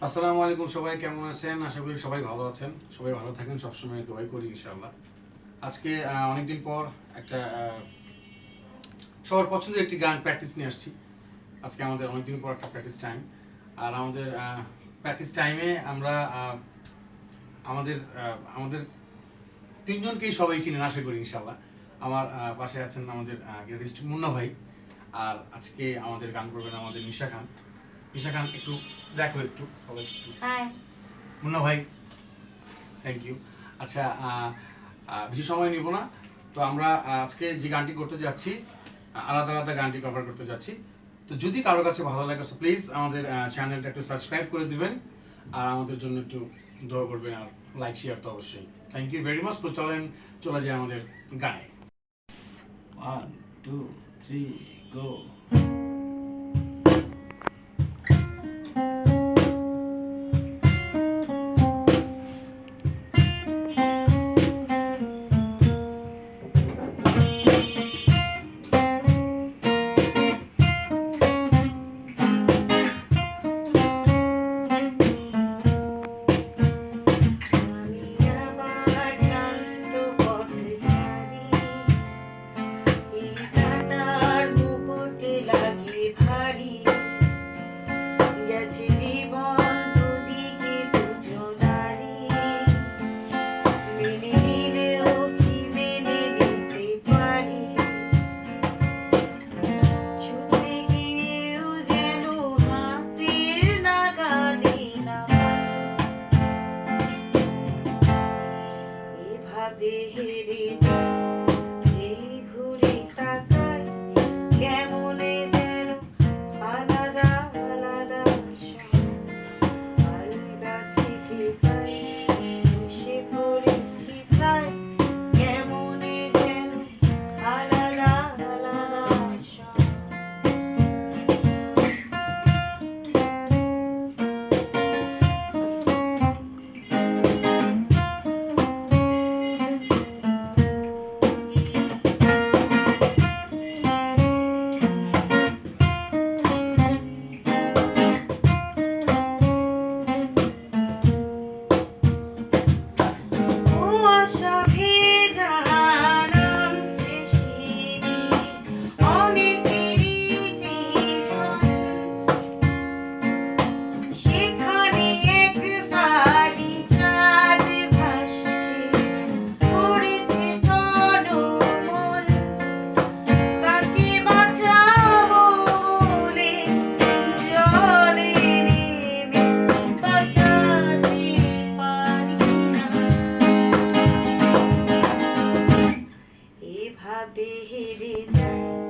আসসালামু আলাইকুম, সবাই কেমন আছেন? আশা করি সবাই ভালো আছেন। সবাই ভালো থাকেন, সবসময় দোয়াই করি ইনশাআল্লাহ। আজকে অনেকদিন পর একটা সবার পছন্দের একটি গান প্র্যাকটিস নিয়ে আসছি। আজকে আমাদের অনেকদিন পর একটা প্র্যাকটিস টাইম। আর আমাদের প্র্যাকটিস টাইমে আমরা আমাদের আমাদের তিনজনকেই সবাই চিনেন আশা করি ইনশাআল্লাহ। আমার পাশে আছেন আমাদের গিটারিস্ট মুন্না ভাই। আর আজকে আমাদের গান করবেন আমাদের নিশা খান। নিশা খান, একটু দেখো, একটু সবাই একটু হাই। মুন্না ভাই, থ্যাংক ইউ। আচ্ছা, বেশি সময় নিব না। তো আমরা আজকে যে গানটি করতে যাচ্ছি, আলাদা আলাদা গানটি কভার করতে যাচ্ছি। তো যদি কারোর কাছে ভালো লাগে সো প্লিজ আমাদের চ্যানেলটা একটু সাবস্ক্রাইব করে দিবেন, আর আমাদের জন্য একটু দোয়া করবেন, আর লাইক শেয়ার তো অবশ্যই। Thank you very much. তো চলে যায় আমাদের গানে। 1 2 3 go. হেরে যেই ঘুরে তাকাই কেমনে যেন আলাদা আলাদা আলগা থেকে পাই বসে পড়েছি প্রায় কেমনে যেন আলাদা আলাদা হেরে যায়।